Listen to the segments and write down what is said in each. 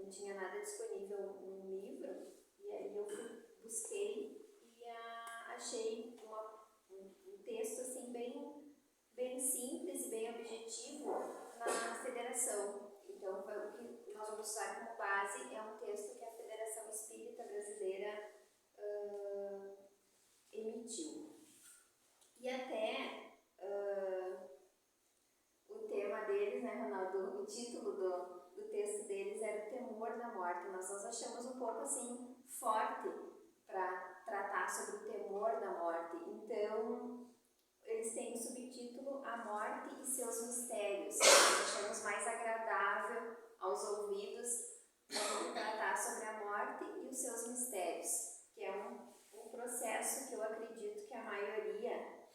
não tinha nada disponível no livro, e aí eu busquei e achei um texto assim bem simples e bem objetivo na federação. Então, o que nós vamos usar como base é um texto que a Federação Espírita Brasileira emitiu. E até o tema deles, né, Ronaldo, o título do texto deles era o temor da morte. Nós achamos um pouco assim forte para tratar sobre o temor da morte. Então, eles têm o subtítulo A Morte e Seus Mistérios. Nós achamos mais agradável aos ouvidos tratar sobre a morte e os seus mistérios, que é um processo que eu acredito que a maioria,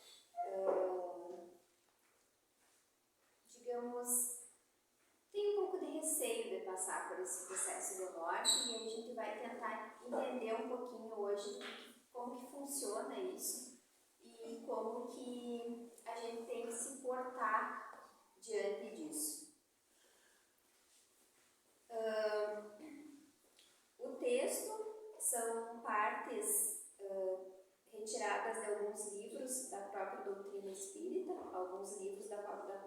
digamos, tem um pouco de receio de passar por esse processo de morte, e a gente vai tentar entender um pouquinho hoje como que funciona isso e como que a gente tem que se portar diante disso. O texto são partes retiradas de alguns livros da própria doutrina espírita, alguns livros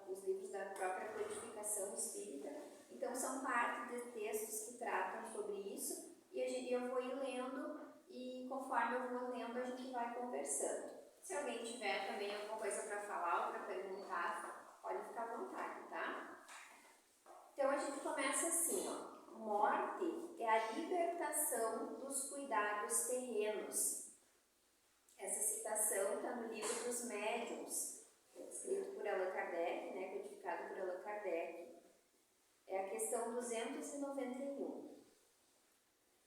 os livros da própria codificação espírita. Então, são parte de textos que tratam sobre isso, e eu vou ir lendo, e conforme eu vou lendo, a gente vai conversando. Se alguém tiver também alguma coisa para falar ou para perguntar, pode ficar à vontade, tá? Então, a gente começa assim, ó. Morte é a libertação dos cuidados terrenos. Essa citação está no livro dos Médiuns, escrito por Allan Kardec, né, codificado por Allan Kardec. É a questão 291.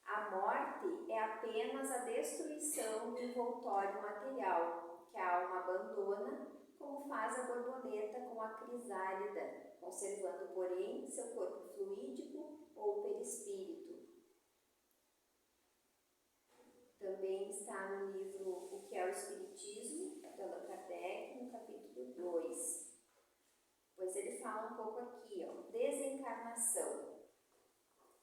A morte é apenas a destruição do envoltório material, que a alma abandona, como faz a borboleta com a crisálida, conservando, porém, seu corpo fluídico ou perispírito. Também está no livro O que é o Espiritismo, de Allan Kardec, no capítulo 2. Pois ele fala um pouco aqui, ó, desencarnação,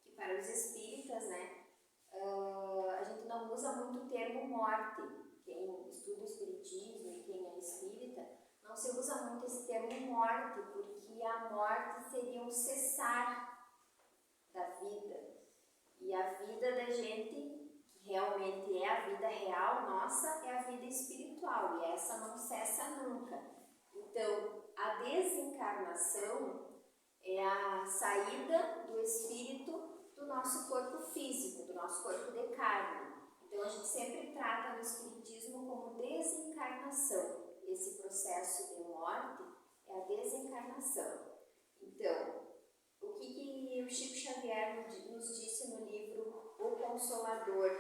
que para os espíritas, né, a gente não usa muito o termo morte. Quem estuda o espiritismo e quem é espírita, não se usa muito esse termo morte, porque a morte seria um cessar da vida. E a vida da gente, que realmente é a vida real nossa, é a vida espiritual, e essa não cessa nunca. Então, a desencarnação é a saída do espírito do nosso corpo físico, do nosso corpo de carne. Então, a gente sempre trata no espiritismo como desencarnação. Esse processo de morte é a desencarnação. Então, o que o Chico Xavier nos disse no livro O Consolador?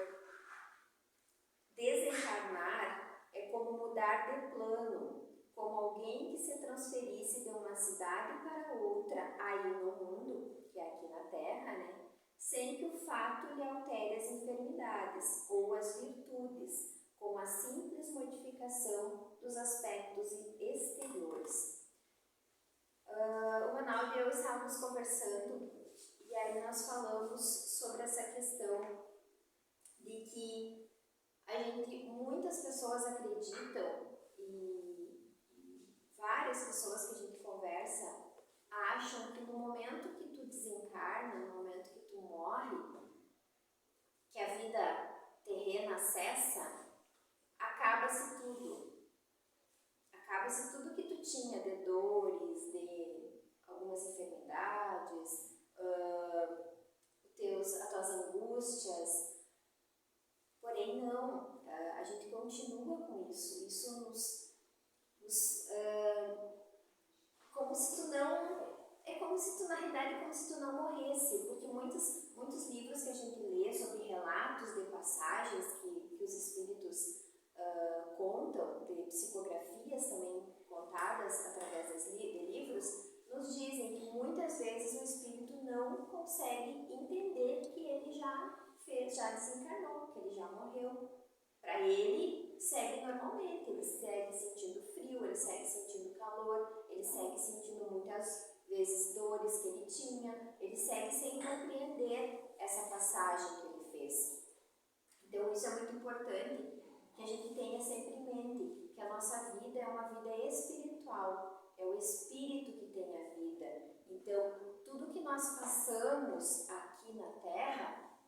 Desencarnar é como mudar de plano, como alguém que se transferisse de uma cidade para outra aí no mundo, que é aqui na Terra, né? Sem que o fato lhe altere as enfermidades ou as virtudes, com a simples modificação dos aspectos exteriores. O Ronaldo e eu estávamos conversando, e aí nós falamos sobre essa questão de que muitas pessoas acreditam, e várias pessoas que a gente conversa acham que no momento que tu desencarna, no momento que tu morre, que a vida terrena cessa, acaba-se tudo. Acaba-se tudo que tu tinha de dores, de algumas enfermidades, as tuas angústias. Porém, não, a gente continua com isso. Isso como se tu não... É como se tu, na realidade, como se tu não morresse, porque muitos livros que a gente lê sobre relatos de passagens que os espíritos contam, de psicografias também contadas através de livros, nos dizem que muitas vezes o espírito não consegue entender que ele já desencarnou, que ele já morreu. Para ele, segue normalmente, ele segue sentindo frio, ele segue sentindo calor, ele segue sentindo muitas vezes dores que ele tinha, ele segue sem compreender vida é uma vida espiritual, é o Espírito que tem a vida. Então, tudo que nós passamos aqui na Terra,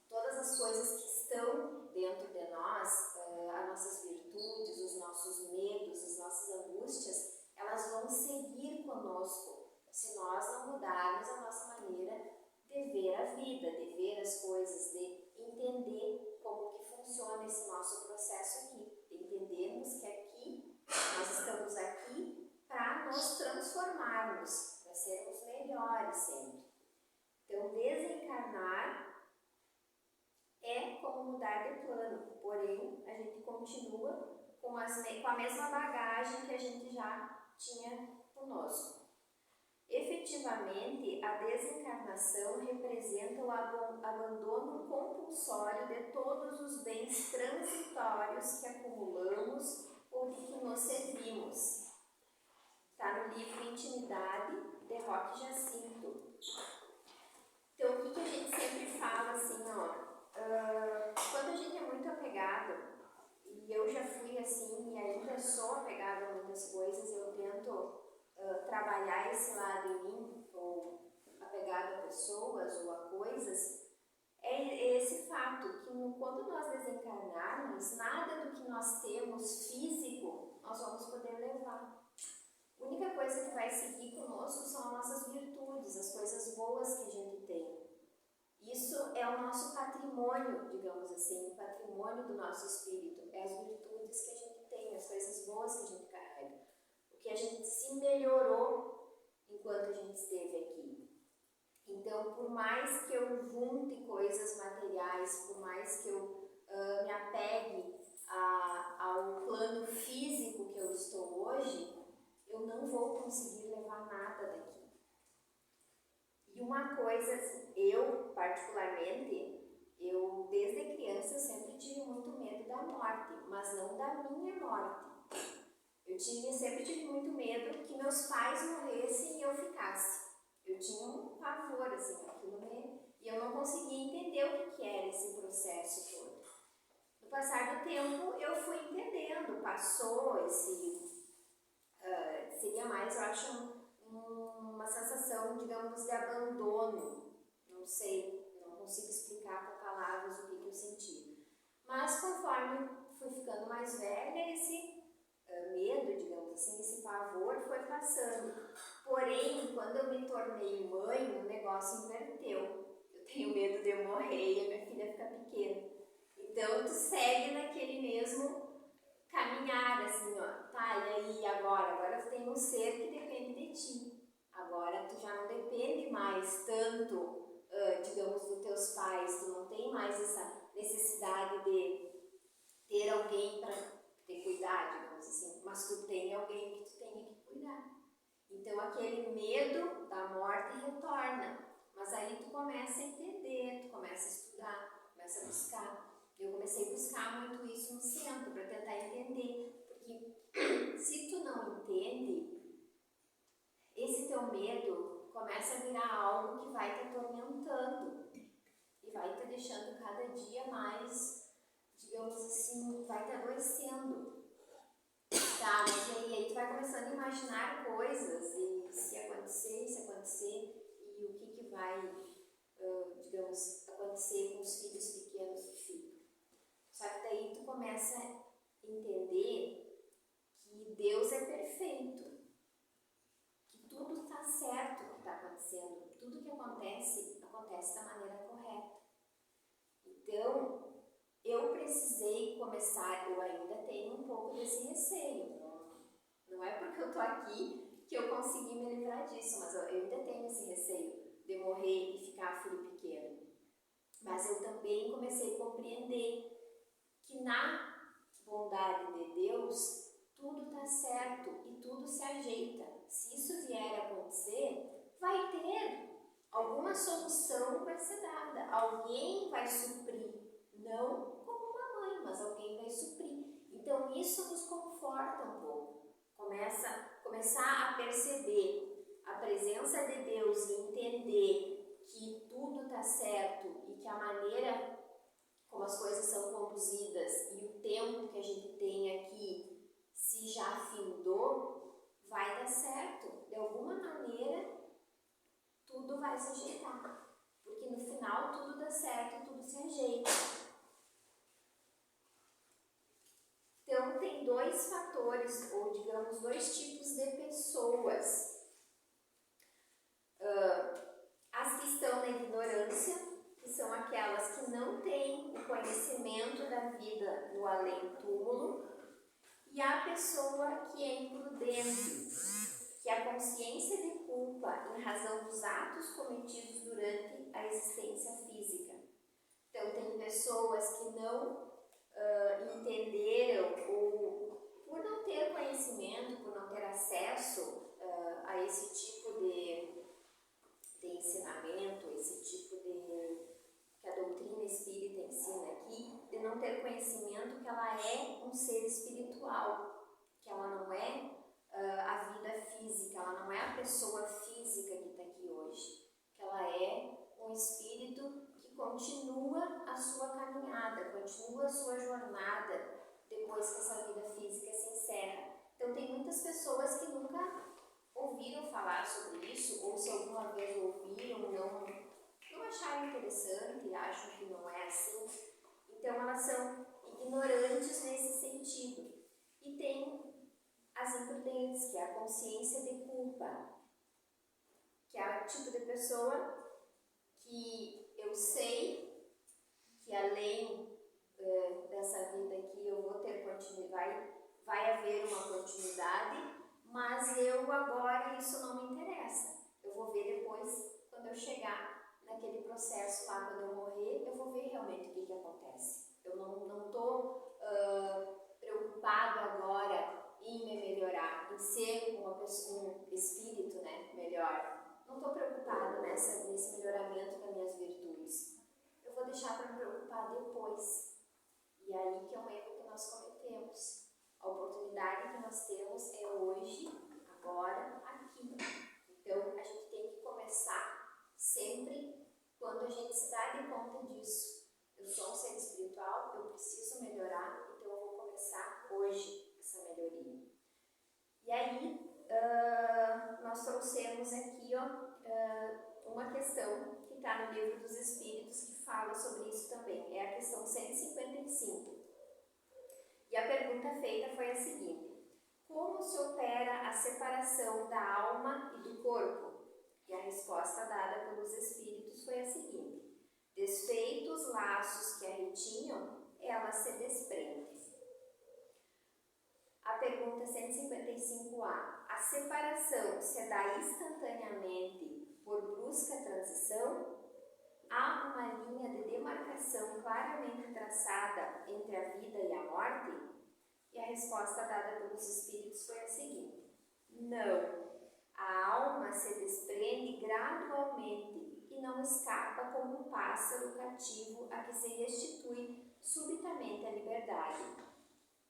todas as coisas que estão dentro de nós, as nossas virtudes, os nossos medos, as nossas angústias, elas vão seguir conosco se nós não mudarmos a nossa maneira de ver a vida, de ver as coisas, de entender como que funciona esse nosso processo aqui, de entendermos que aqui, nós estamos aqui para nos transformarmos, para sermos melhores sempre. Então, desencarnar é como mudar de plano, porém a gente continua com a mesma bagagem que a gente já tinha conosco. Efetivamente, a desencarnação representa o abandono compulsório de todos os bens transitórios que acumulamos ou de que nos servimos. Está no livro Intimidade, de Roque Jacinto. Então, o que a gente sempre fala assim, quando a gente é muito apegado, e eu já fui assim, e ainda sou apegada a muitas coisas, eu tento trabalhar esse lado em mim, ou apegado a pessoas ou a coisas, é esse fato que quando nós desencarnarmos, nada do que nós temos físico nós vamos poder levar. A única coisa que vai seguir conosco são as nossas virtudes, as coisas boas que a gente tem. Isso é o nosso patrimônio, digamos assim, o patrimônio do nosso espírito, é as virtudes que a gente tem, as coisas boas que a gente carrega, o que a gente se melhorou enquanto a gente esteve aqui. Então, por mais que eu junte coisas materiais, por mais que eu me apegue ao plano físico que eu estou hoje, eu não vou conseguir levar nada daqui. E uma coisa, eu particularmente, desde criança sempre tive muito medo da morte, mas não da minha morte. Eu sempre tive muito medo que meus pais morressem e eu ficasse. Eu tinha um pavor, assim, aquilo e eu não conseguia entender o que era esse processo todo. No passar do tempo, eu fui entendendo, passou seria mais, eu acho, uma sensação, digamos, de abandono. Não sei, não consigo explicar com palavras o que eu senti. Mas conforme fui ficando mais velha, esse medo, digamos assim, esse pavor foi passando. Porém, quando eu me tornei mãe, o negócio inverteu. Eu tenho medo de eu morrer e a minha filha ficar pequena. Então, tu segue naquele mesmo caminhar, assim, tá, e aí, agora tu tem um ser que depende de ti. Agora tu já não depende mais tanto, digamos, dos teus pais, tu não tem mais essa necessidade de ter alguém para te cuidar, digamos assim, mas tu tem alguém que tu tenha que cuidar. Então aquele medo da morte retorna, mas aí tu começa a entender, tu começa a estudar, começa a buscar. Eu comecei a buscar muito isso no centro, para tentar entender, porque se tu não entende, esse teu medo começa a virar algo que vai te atormentando e vai te deixando cada dia mais, digamos assim, vai te adoecendo. Tá, mas aí tu vai começando a imaginar coisas, e se acontecer, e o que vai, digamos, acontecer com os filhos pequenos que ficam. Só que daí tu começa a entender que Deus é perfeito, que tudo está certo o que está acontecendo, tudo que acontece da maneira correta. Então, eu precisei começar, eu ainda tenho um pouco desse receio, não é porque eu estou aqui que eu consegui me livrar disso, mas eu ainda tenho esse receio de morrer e ficar filho pequeno. Mas eu também comecei a compreender que na bondade de Deus, tudo está certo e tudo se ajeita. Se isso vier a acontecer, vai ter alguma solução, vai ser dada. Alguém vai suprir, não como uma mãe, mas alguém vai suprir. Então isso nos conforta um pouco. Começar a perceber a presença de Deus e entender que tudo está certo e que a maneira como as coisas são conduzidas e o tempo que a gente tem aqui se já findou, vai dar certo. De alguma maneira, tudo vai se ajeitar. Porque no final tudo dá certo, tudo se ajeita. Então, tem dois fatores, ou digamos, dois tipos de pessoas. As que estão na ignorância, que são aquelas que não têm o conhecimento da vida no além-túmulo, e a pessoa que é imprudente, que a consciência de culpa em razão dos atos cometidos durante a existência física. Então, tem pessoas que não entenderam, ou por não ter conhecimento, por não ter acesso a esse tipo de ensinamento, esse tipo de que a doutrina espírita ensina aqui, de não ter conhecimento que ela é um ser espiritual, que ela não é a vida física, ela não é a pessoa física que está aqui hoje, que ela é um espírito que continua a sua caminhada, continua a sua jornada depois que essa vida física se encerra. Então tem muitas pessoas que nunca ouviram falar sobre isso, ou se alguma vez ouviram, não acharam interessante, acham que não é assim. Então elas são ignorantes nesse sentido. E tem as imprudentes, que é a consciência de culpa, que é o tipo de pessoa que eu sei que além dessa vida aqui eu vou ter continuidade, vai haver uma continuidade, mas eu agora isso não me interessa. Eu vou ver depois, quando eu chegar naquele processo lá, quando eu morrer, eu vou ver realmente o que acontece. Eu não estou preocupado agora em me melhorar, em ser uma pessoa, um espírito, né, melhor. Não estou preocupado nesse melhoramento das minhas virtudes. Eu vou deixar para me preocupar depois. E aí que é um erro que nós cometemos. A oportunidade que nós temos é hoje, agora, aqui. Então, a gente tem que começar sempre quando a gente se dá de conta disso. Eu sou um ser espiritual, eu preciso melhorar, então eu vou começar hoje essa melhoria. E aí, nós trouxemos aqui uma questão que está no Livro dos Espíritos que fala sobre isso também. É a questão 155. E a pergunta feita foi a seguinte: como se opera a separação da alma e do corpo? E a resposta dada pelos Espíritos foi a seguinte: desfeitos os laços que a retinham, ela se desprende. A pergunta 155A: a separação se dá instantaneamente por brusca transição? Há uma linha de demarcação claramente traçada entre a vida e a morte? E a resposta dada pelos Espíritos foi a seguinte: não. A alma se desprende gradualmente e não escapa como um pássaro cativo a que se restitui subitamente a liberdade.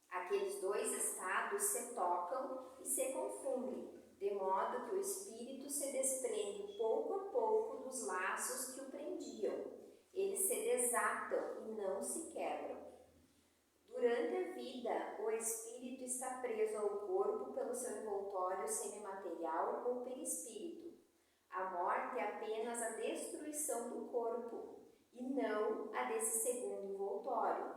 Aqueles dois estados se tocam e se confundem, de modo que o espírito se desprende pouco a pouco dos laços que o prendiam. Eles se desatam e não se quebram. Durante a vida, o espírito está preso ao corpo pelo seu envoltório semimaterial ou perispírito. A morte é apenas a destruição do corpo e não a desse segundo envoltório,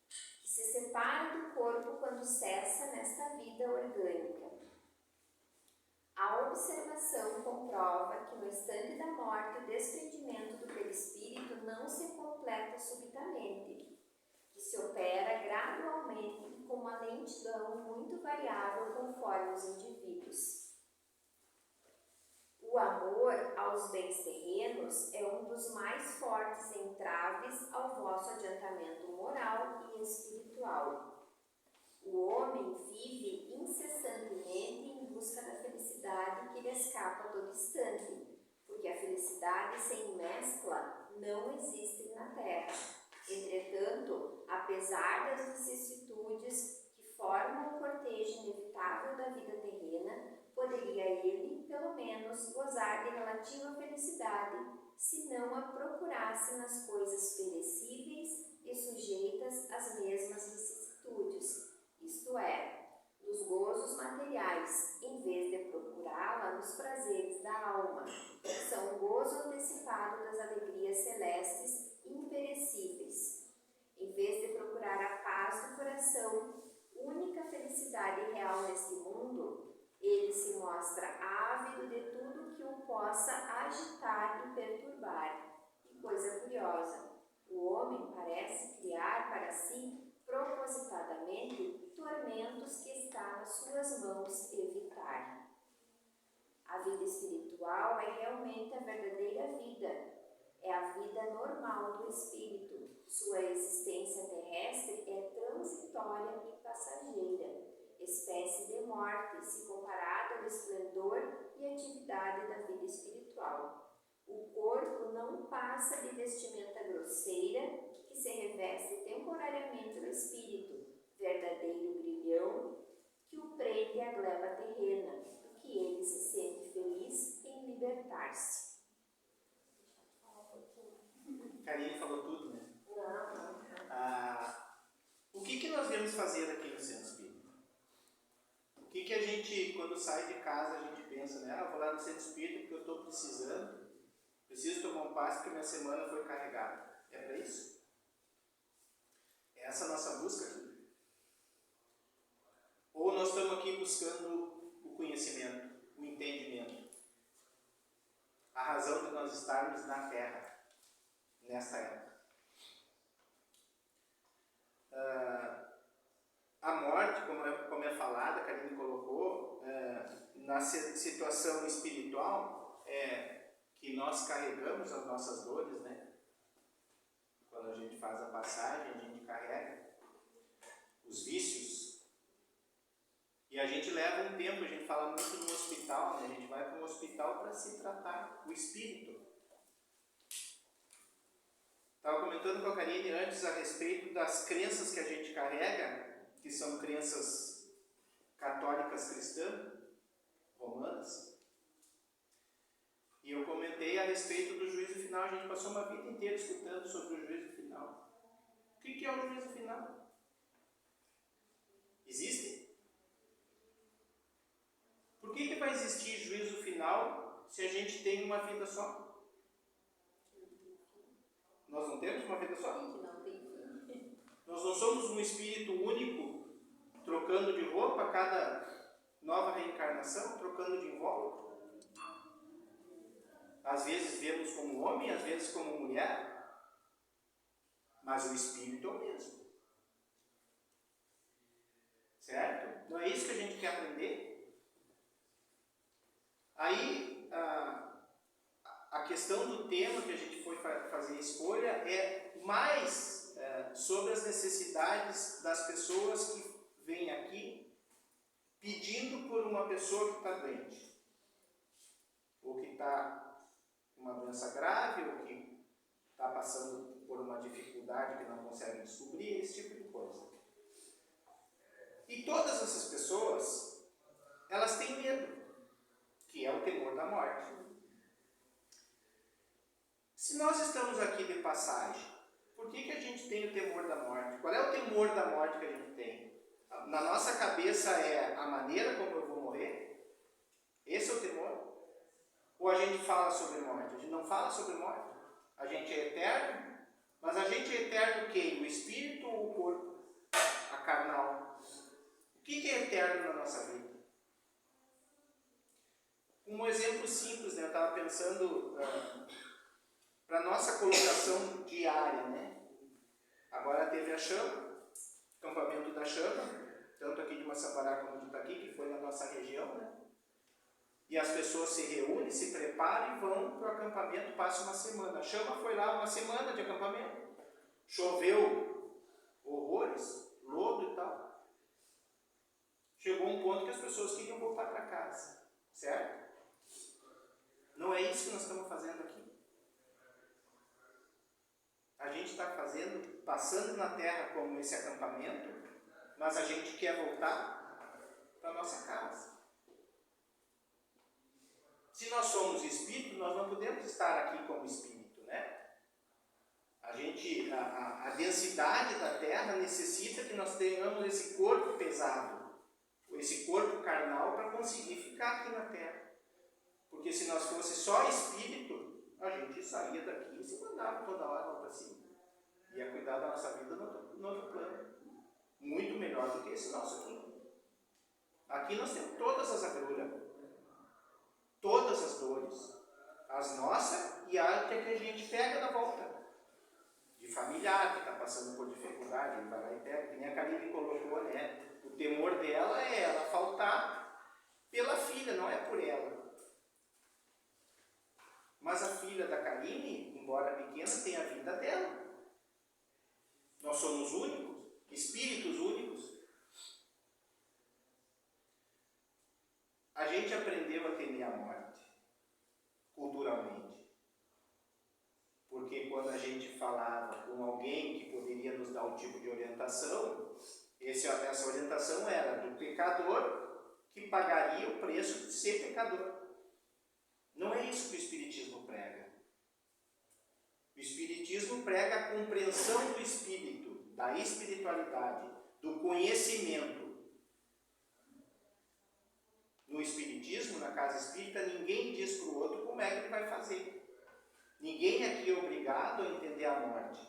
que se separa do corpo quando cessa nesta vida orgânica. A observação comprova que no instante da morte o desprendimento do perispírito não se completa subitamente, que se opera gradualmente e com uma lentidão muito variável conforme os indivíduos. O amor aos bens terrenos é um dos mais fortes entraves ao vosso adiantamento moral e espiritual. O homem vive incessantemente em busca da felicidade que lhe escapa a todo instante, porque a felicidade sem mescla não existe na terra. Entretanto, apesar das vicissitudes que formam o cortejo inevitável da vida terrena, poderia ele, pelo menos, gozar de relativa felicidade, se não a procurasse nas coisas perecíveis e sujeitas às mesmas vicissitudes. isto é, nos gozos materiais, em vez de procurá-la nos prazeres da alma, que são o gozo antecipado das alegrias celestes e imperecíveis. Em vez de procurar a paz do coração, única felicidade real neste mundo, ele se mostra ávido de tudo que o possa agitar e perturbar. E coisa curiosa, o homem parece criar para si, propositadamente, tormentos que está nas suas mãos evitar. A vida espiritual é realmente a verdadeira vida. É a vida normal do espírito. Sua existência terrestre é transitória e passageira, espécie de morte, se comparada ao esplendor e atividade da vida espiritual. O corpo não passa de vestimenta grosseira que se reveste temporariamente no espírito, verdadeiro grilhão que o prende à gleba terrena, do que ele se sente feliz em libertar-se. Karine falou tudo, né? Não. O que nós viemos fazer aqui no Centro Espírita? O que a gente, quando sai de casa, a gente pensa, né? Vou lá no Centro Espírita porque eu estou precisando, preciso tomar um passe porque minha semana foi carregada. É para isso? É essa a nossa busca aqui? Ou nós estamos aqui buscando o conhecimento, o entendimento, a razão de nós estarmos na Terra, nesta época? A morte, como é falada, a Karine colocou, na situação espiritual, que nós carregamos as nossas dores, né? Quando a gente faz a passagem, a gente carrega os vícios. E a gente leva um tempo, a gente fala muito no hospital, né? A gente vai para um hospital para se tratar, o espírito. Estava comentando com a Karine antes a respeito das crenças que a gente carrega, que são crenças católicas cristãs, romanas. E eu comentei a respeito do juízo final. A gente passou uma vida inteira escutando sobre o juízo final. O que é o juízo final? Existe? Por que vai existir juízo final se a gente tem uma vida só? Nós não temos uma vida só? Nós não somos um espírito único, trocando de roupa a cada nova reencarnação, trocando de invólucro? Às vezes vemos como homem, às vezes como mulher, mas o espírito é o mesmo. Certo? Não é isso que a gente quer aprender? Aí, a questão do tema que a gente foi fazer a escolha é mais sobre as necessidades das pessoas que vêm aqui pedindo por uma pessoa que está doente, ou que está com uma doença grave, ou que está passando por uma dificuldade que não consegue descobrir, esse tipo de coisa. E todas essas pessoas, elas têm medo, que é o temor da morte. Se nós estamos aqui de passagem, por que a gente tem o temor da morte? Qual é o temor da morte que a gente tem? Na nossa cabeça é a maneira como eu vou morrer? Esse é o temor? Ou a gente fala sobre morte? A gente não fala sobre morte. A gente é eterno, mas a gente é eterno quem? O espírito ou o corpo? A carnal? O que é eterno na nossa vida? Um exemplo simples, né? Eu estava pensando para a nossa colocação diária, né? Agora teve a chama, acampamento da chama, tanto aqui de Maçambará como de Itaqui, que foi na nossa região, né? E as pessoas se reúnem, se preparam e vão para o acampamento, passa uma semana. A chama foi lá uma semana de acampamento. Choveu horrores, lodo e tal. Chegou um ponto que as pessoas queriam voltar para casa, certo? Não é isso que nós estamos fazendo aqui. A gente está passando na Terra como esse acampamento, mas a gente quer voltar para a nossa casa. Se nós somos espírito, nós não podemos estar aqui como espírito, né? A gente a densidade da Terra necessita que nós tenhamos esse corpo pesado, esse corpo carnal, para conseguir ficar aqui na Terra. Porque se nós fosse só espírito, a gente saía daqui e se mandava toda hora lá para cima. Ia cuidar da nossa vida no outro plano. Muito melhor do que esse nosso aqui. Aqui nós temos todas as agruras, todas as dores, as nossas e a que a gente pega da volta. De familiar que está passando por dificuldade, ele vai lá e pega, que nem a Karine colocou, né? O temor dela é ela faltar pela filha, não é por ela. Mas a filha da Karine, embora pequena, tem a vida dela. Nós somos únicos, espíritos únicos. A gente aprendeu a temer a morte, culturalmente. Porque quando a gente falava com alguém que poderia nos dar um tipo de orientação, essa orientação era do pecador que pagaria o preço de ser pecador. Não é isso que o Espiritismo prega. O Espiritismo prega a compreensão do Espírito, da espiritualidade, do conhecimento. No Espiritismo, na casa espírita, ninguém diz para o outro como é que ele vai fazer. Ninguém aqui é obrigado a entender a morte.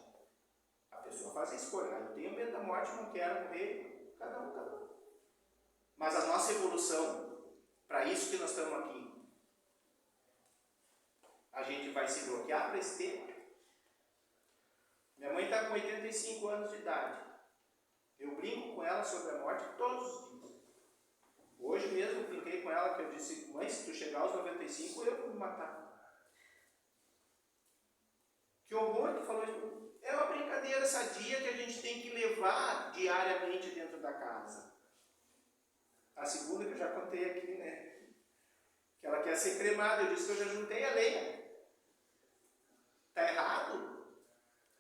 A pessoa faz a escolha. Eu tenho medo da morte, não quero morrer. Cada um. Mas a nossa evolução, para isso que nós estamos aqui, a gente vai se bloquear para esse tema. Minha mãe está com 85 anos de idade. Eu brinco com ela sobre a morte todos os dias. Hoje mesmo eu brinquei com ela que eu disse: mãe, se tu chegar aos 95, eu vou me matar. Que horror que falou isso. É uma brincadeira sadia que a gente tem que levar diariamente dentro da casa. A segunda que eu já contei aqui, né? Que ela quer ser cremada. Eu disse que eu já juntei a lenha. Está errado?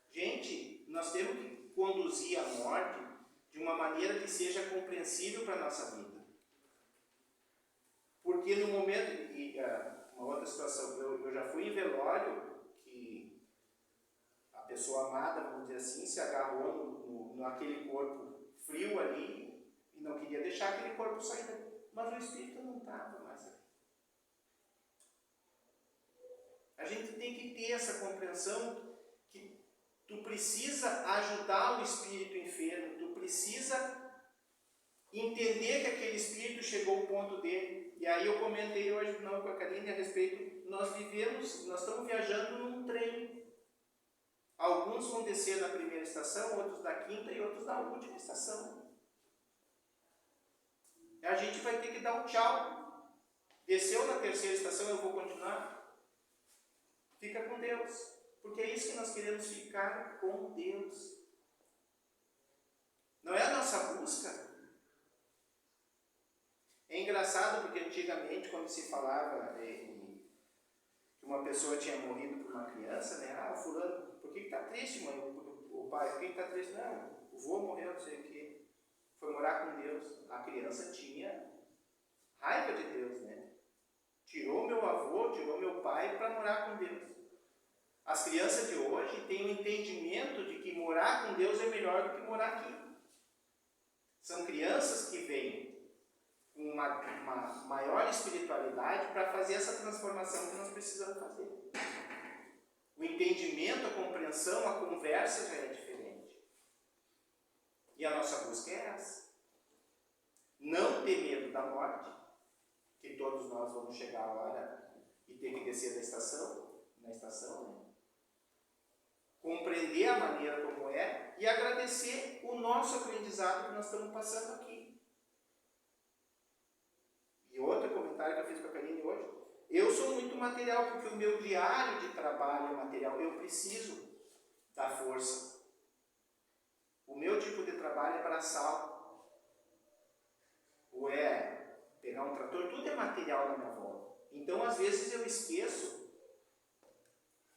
Gente, nós temos que conduzir a morte de uma maneira que seja compreensível para a nossa vida. Porque no momento, uma outra situação, eu já fui em velório que a pessoa amada, vamos dizer assim, se agarrou naquele corpo frio ali e não queria deixar aquele corpo sair dali. Mas o espírito não estava mais ali. A gente tem que ter essa compreensão que tu precisa ajudar o espírito enfermo, tu precisa entender que aquele espírito chegou ao ponto dele. E aí eu comentei hoje com a Karine a respeito, nós estamos viajando num trem. Alguns vão descer na primeira estação, outros da quinta e outros da última estação. E a gente vai ter que dar um tchau. Desceu na terceira estação, eu vou continuar. Fica com Deus. Porque é isso que nós queremos, ficar com Deus. Não é a nossa busca. É engraçado porque antigamente, quando se falava que uma pessoa tinha morrido por uma criança, né? Ah, fulano, por que está triste, mãe? O pai, por que está triste? Não, o vô morreu, não sei o quê. Foi morar com Deus. A criança tinha raiva de Deus, né? Tirou meu avô, tirou meu pai para morar com Deus. As crianças de hoje têm o entendimento de que morar com Deus é melhor do que morar aqui. São crianças que vêm com uma maior espiritualidade para fazer essa transformação que nós precisamos fazer. O entendimento, a compreensão, a conversa já é diferente. E a nossa busca é essa. Não ter medo da morte, que todos nós vamos chegar a hora e ter que descer na estação, né? Compreender a maneira como é e agradecer o nosso aprendizado que nós estamos passando aqui. E outro comentário que eu fiz com a Karine hoje: eu sou muito material porque o meu diário de trabalho é material. Eu preciso da força. O meu tipo de trabalho é braçal. Ou é pegar um trator, tudo é material na minha volta. Então, às vezes, eu esqueço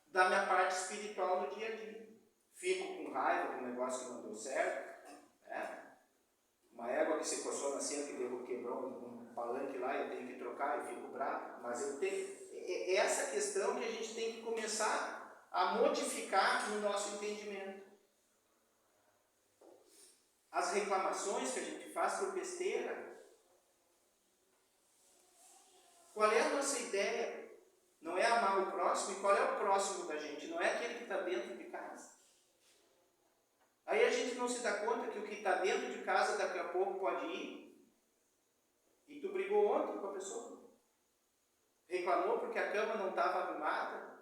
da minha parte espiritual no dia a dia. Fico com raiva do negócio que não deu certo, né? Uma égua que se coçou na cena que quebrou um palanque lá, eu tenho que trocar, eu fico bravo. Mas eu tenho. É essa questão que a gente tem que começar a modificar no nosso entendimento. As reclamações que a gente faz por besteira. Qual é a nossa ideia? Não é amar o próximo. E qual é o próximo da gente? Não é aquele que está dentro de casa. Aí a gente não se dá conta que o que está dentro de casa daqui a pouco pode ir. E tu brigou ontem com a pessoa. Reclamou porque a cama não estava arrumada.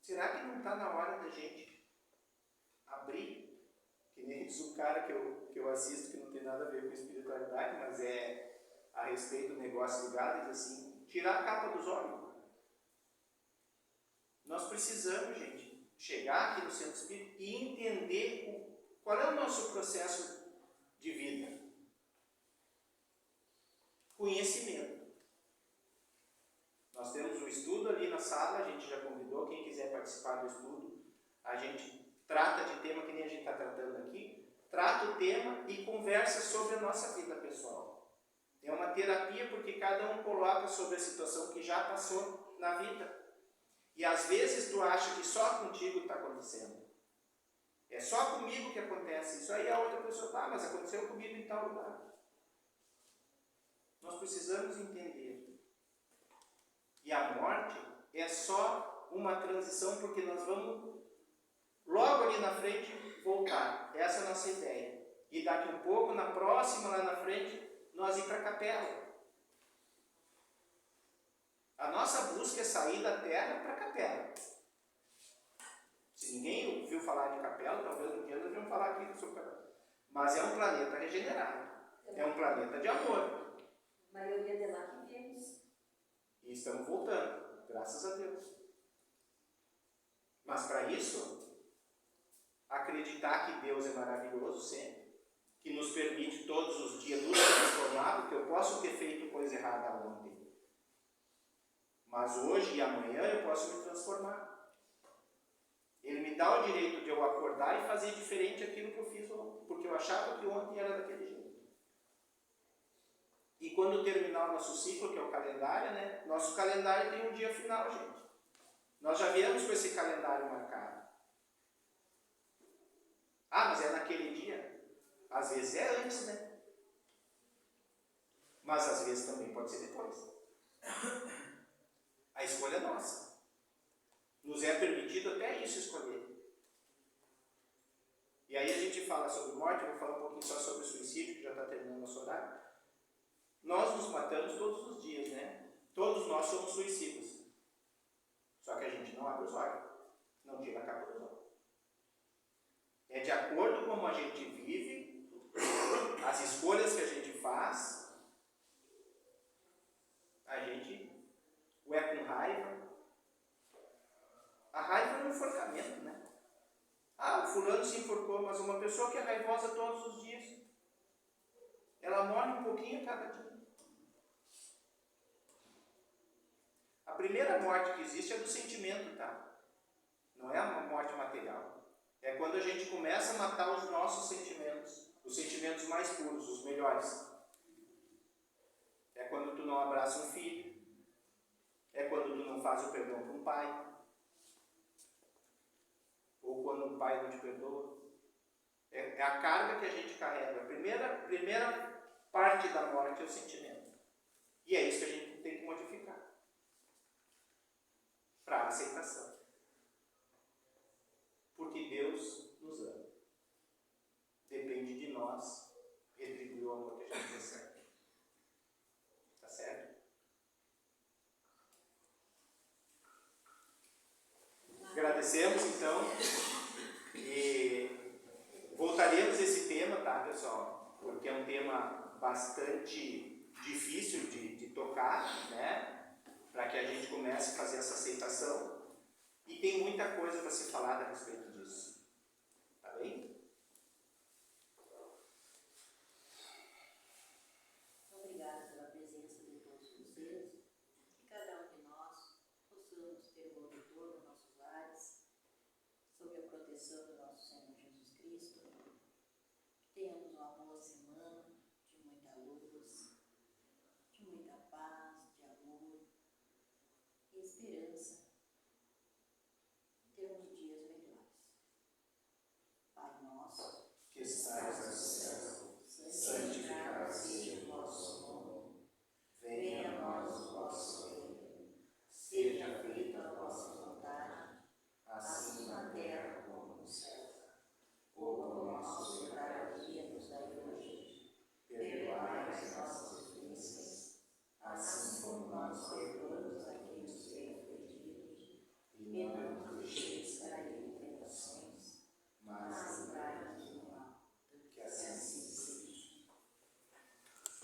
Será que não está na hora da gente abrir? Que nem diz um cara que eu assisto, que não tem nada a ver com espiritualidade, mas é a respeito do negócio ligado, diz assim, tirar a capa dos olhos. Nós precisamos, gente, chegar aqui no centro espírita e entender qual é o nosso processo de vida. Conhecimento. Nós temos um estudo ali na sala, a gente já convidou, quem quiser participar do estudo, a gente trata de tema que nem a gente está tratando aqui, trata o tema e conversa sobre a nossa vida pessoal. É uma terapia porque cada um coloca sobre a situação que já passou na vida. E às vezes tu acha que só contigo está acontecendo. É só comigo que acontece. Isso aí a outra pessoa, mas aconteceu comigo em tal lugar. Nós precisamos entender. E a morte é só uma transição porque nós vamos logo ali na frente voltar. Essa é a nossa ideia. E daqui um pouco, na próxima, lá na frente, nós ir para a capela. A nossa busca é sair da terra para a capela. Se ninguém ouviu falar de capela, talvez um dia nós vamos falar aqui sobre capela. Mas é um planeta regenerado. É um planeta de amor. A maioria de lá que viemos. E estamos voltando, graças a Deus. Mas para isso, acreditar que Deus é maravilhoso sempre, que nos permite todos os dias nos transformar, porque eu posso ter feito coisa errada ontem. Mas hoje e amanhã eu posso me transformar. Ele me dá o direito de eu acordar e fazer diferente aquilo que eu fiz ontem, porque eu achava que ontem era daquele jeito. E quando terminar o nosso ciclo, que é o calendário, né? Nosso calendário tem um dia final, gente. Nós já viemos com esse calendário marcado. Mas é naquele dia? Às vezes é antes, né? Mas às vezes também pode ser depois. A escolha é nossa. Nos é permitido até isso escolher. E aí a gente fala sobre morte, eu vou falar um pouquinho só sobre suicídio, que já está terminando o nosso horário. Nós nos matamos todos os dias, né? Todos nós somos suicidas. Só que a gente não abre os olhos. Não tira a capa dos olhos. É de acordo com como a gente vive, as escolhas que a gente faz, a gente ou é com raiva. A raiva é um enforcamento, né? O fulano se enforcou, mas uma pessoa que é raivosa todos os dias, ela morre um pouquinho a cada dia. A primeira morte que existe é do sentimento, tá? Não é a morte material. É quando a gente começa a matar os nossos sentimentos, os sentimentos mais puros, os melhores. É quando tu não abraça um filho, é quando tu não faz o perdão para um pai, ou quando um pai não te perdoa. É a carga que a gente carrega. A primeira parte da morte é o sentimento. E é isso que a gente tem que modificar para a aceitação. Porque Deus nos ama. Depende de nós retribuir o amor que a gente recebe. Tá certo? Agradecemos então e voltaremos a esse tema, tá, pessoal? Porque é um tema bastante difícil de tocar, né? Para que a gente comece a fazer essa aceitação. E tem muita coisa para se falar a respeito disso. Tá bem? Obrigada pela presença de todos vocês. Que cada um de nós possamos ter o auditor nos nossos lares, sob a proteção do nosso Senhor Jesus Cristo. Que tenhamos uma boa semana, de muita luz, de muita paz, de amor. E esperança